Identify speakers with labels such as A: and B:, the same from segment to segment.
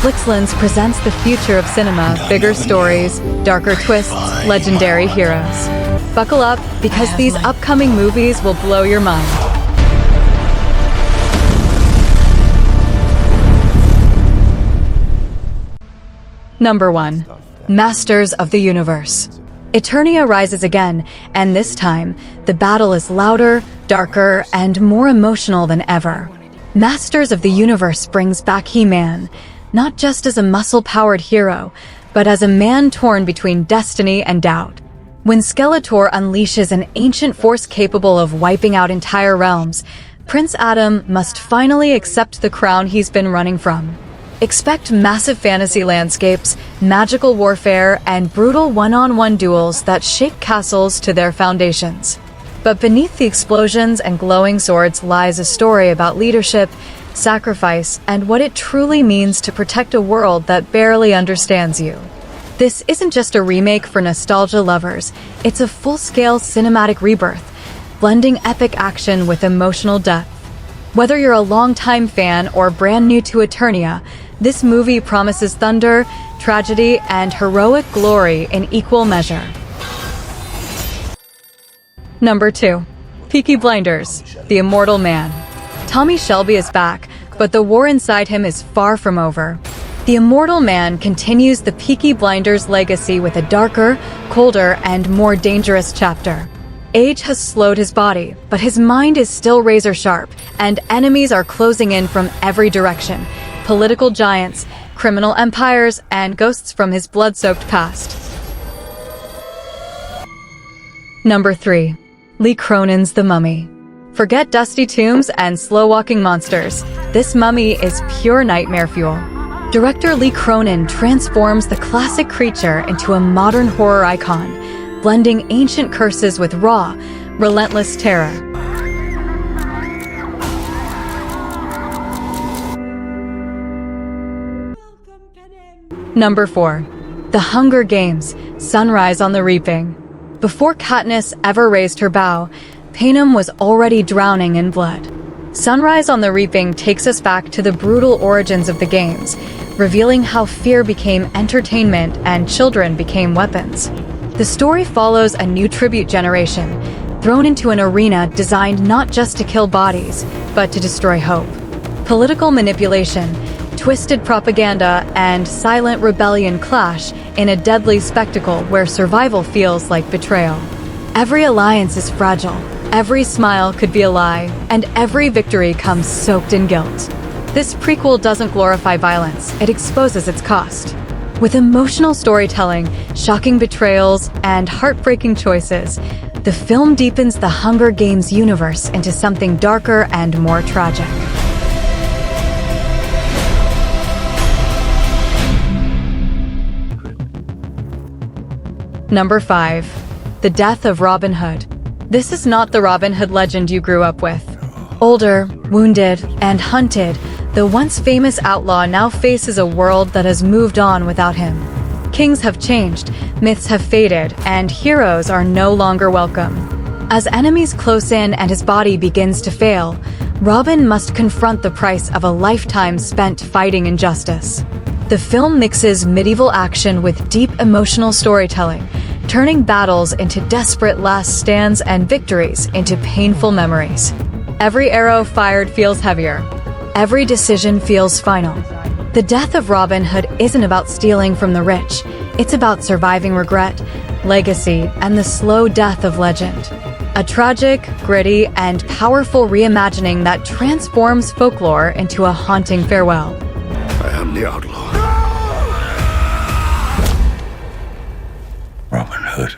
A: FLIXLENS presents the future of cinema, bigger stories, darker twists, legendary heroes. Buckle up, because these upcoming movies will blow your mind. Number 1. Masters of the Universe. Eternia rises again, and this time, the battle is louder, darker, and more emotional than ever. Masters of the Universe brings back He-Man, not just as a muscle-powered hero, but as a man torn between destiny and doubt. When Skeletor unleashes an ancient force capable of wiping out entire realms, Prince Adam must finally accept the crown he's been running from. Expect massive fantasy landscapes, magical warfare, and brutal one-on-one duels that shake castles to their foundations. But beneath the explosions and glowing swords lies a story about leadership, sacrifice, and what it truly means to protect a world that barely understands you. This isn't just a remake for nostalgia lovers, it's a full-scale cinematic rebirth, blending epic action with emotional depth. Whether you're a longtime fan or brand new to Eternia, this movie promises thunder, tragedy, and heroic glory in equal measure. Number 2. Peaky Blinders, The Immortal Man. Tommy Shelby is back, but the war inside him is far from over. The Immortal Man continues the Peaky Blinders legacy with a darker, colder, and more dangerous chapter. Age has slowed his body, but his mind is still razor-sharp, and enemies are closing in from every direction. Political giants, criminal empires, and ghosts from his blood-soaked past. Number 3. Lee Cronin's The Mummy. Forget dusty tombs and slow-walking monsters. This mummy is pure nightmare fuel. Director Lee Cronin transforms the classic creature into a modern horror icon, blending ancient curses with raw, relentless terror. Number 4. The Hunger Games, Sunrise on the Reaping. Before Katniss ever raised her bow, Panem was already drowning in blood. Sunrise on the Reaping takes us back to the brutal origins of the games, revealing how fear became entertainment and children became weapons. The story follows a new tribute generation, thrown into an arena designed not just to kill bodies, but to destroy hope. Political manipulation, twisted propaganda, and silent rebellion clash in a deadly spectacle where survival feels like betrayal. Every alliance is fragile, every smile could be a lie, and every victory comes soaked in guilt. This prequel doesn't glorify violence, it exposes its cost. With emotional storytelling, shocking betrayals, and heartbreaking choices, the film deepens the Hunger Games universe into something darker and more tragic. Number 5. The Death of Robin Hood. This is not the Robin Hood legend you grew up with. Older, wounded, and hunted, the once famous outlaw now faces a world that has moved on without him. Kings have changed, myths have faded, and heroes are no longer welcome. As enemies close in and his body begins to fail, Robin must confront the price of a lifetime spent fighting injustice. The film mixes medieval action with deep emotional storytelling, turning battles into desperate last stands and victories into painful memories. Every arrow fired feels heavier. Every decision feels final. The Death of Robin Hood isn't about stealing from the rich. It's about surviving regret, legacy, and the slow death of legend. A tragic, gritty, and powerful reimagining that transforms folklore into a haunting farewell.
B: I am the outlaw. Robin Hood.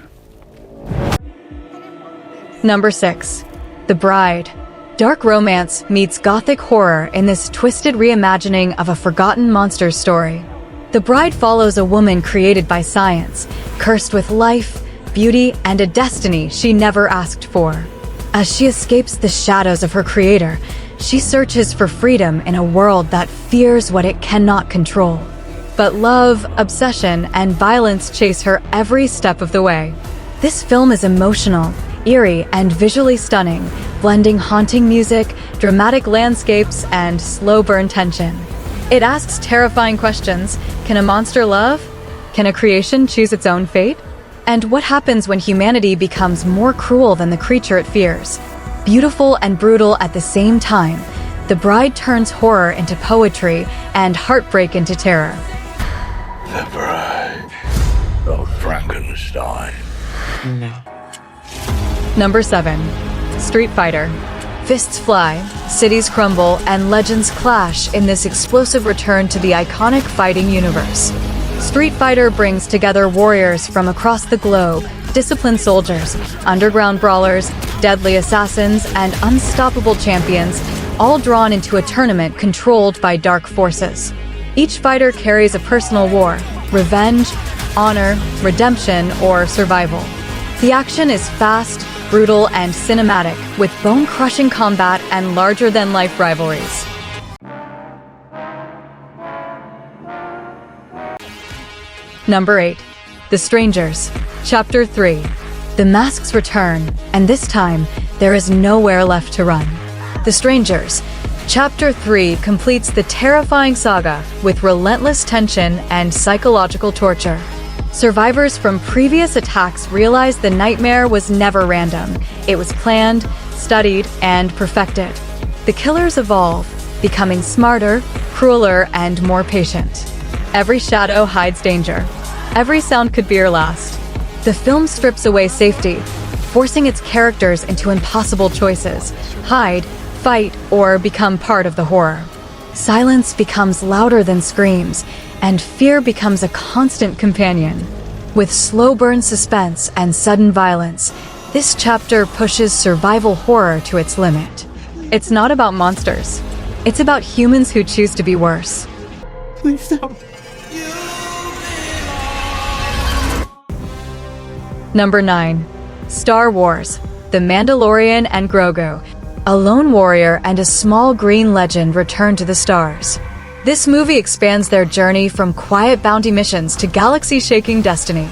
A: Number 6. The Bride. Dark romance meets gothic horror in this twisted reimagining of a forgotten monster story. The Bride follows a woman created by science, cursed with life, beauty, and a destiny she never asked for. As she escapes the shadows of her creator, she searches for freedom in a world that fears what it cannot control. But love, obsession, and violence chase her every step of the way. This film is emotional, eerie, and visually stunning, blending haunting music, dramatic landscapes, and slow burn tension. It asks terrifying questions. Can a monster love? Can a creation choose its own fate? And what happens when humanity becomes more cruel than the creature it fears? Beautiful and brutal at the same time, The Bride turns horror into poetry and heartbreak into terror.
B: The Bride of Frankenstein.
C: No.
A: Number 7. Street Fighter. Fists fly, cities crumble, and legends clash in this explosive return to the iconic fighting universe. Street Fighter brings together warriors from across the globe, disciplined soldiers, underground brawlers, deadly assassins, and unstoppable champions, all drawn into a tournament controlled by dark forces. Each fighter carries a personal war, revenge, honor, redemption, or survival. The action is fast, brutal, and cinematic, with bone-crushing combat and larger-than-life rivalries. Number 8. The Strangers. Chapter 3. The masks return, and this time, there is nowhere left to run. The Strangers. Chapter 3 completes the terrifying saga with relentless tension and psychological torture. Survivors from previous attacks realize the nightmare was never random. It was planned, studied, and perfected. The killers evolve, becoming smarter, crueler, and more patient. Every shadow hides danger. Every sound could be your last. The film strips away safety, forcing its characters into impossible choices: hide, fight, or become part of the horror. Silence becomes louder than screams, and fear becomes a constant companion. With slow-burn suspense and sudden violence, this chapter pushes survival horror to its limit. It's not about monsters. It's about humans who choose to be worse.
C: Please don't.
A: Number 9. Star Wars. The Mandalorian and Grogu. A lone warrior and a small green legend return to the stars. This movie expands their journey from quiet bounty missions to galaxy-shaking destiny.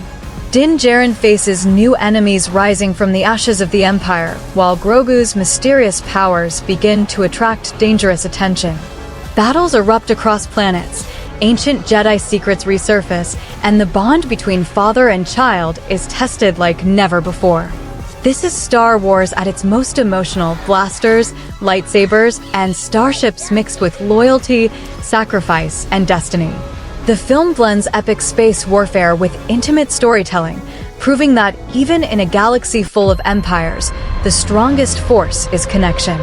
A: Din Djarin faces new enemies rising from the ashes of the Empire, while Grogu's mysterious powers begin to attract dangerous attention. Battles erupt across planets, ancient Jedi secrets resurface, and the bond between father and child is tested like never before. This is Star Wars at its most emotional: blasters, lightsabers, and starships mixed with loyalty, sacrifice, and destiny. The film blends epic space warfare with intimate storytelling, proving that even in a galaxy full of empires, the strongest force is connection.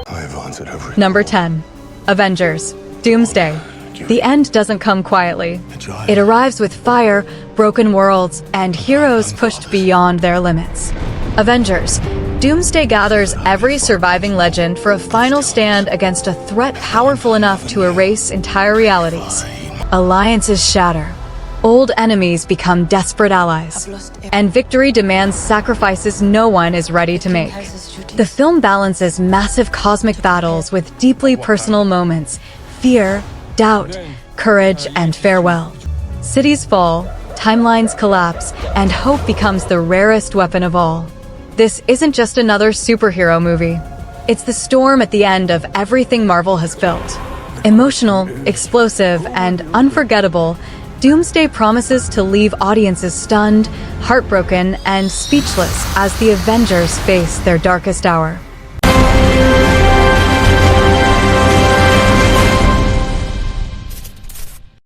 B: I've answered every
A: Number 10. Avengers. Doomsday. The end doesn't come quietly. It arrives with fire, broken worlds, and heroes pushed beyond their limits. Avengers. Doomsday gathers every surviving legend for a final stand against a threat powerful enough to erase entire realities. Alliances shatter. Old enemies become desperate allies. And victory demands sacrifices no one is ready to make. The film balances massive cosmic battles with deeply personal moments: fear, doubt, courage, and farewell. Cities fall, timelines collapse, and hope becomes the rarest weapon of all. This isn't just another superhero movie. It's the storm at the end of everything Marvel has built. Emotional, explosive, and unforgettable, Doomsday promises to leave audiences stunned, heartbroken, and speechless as the Avengers face their darkest hour.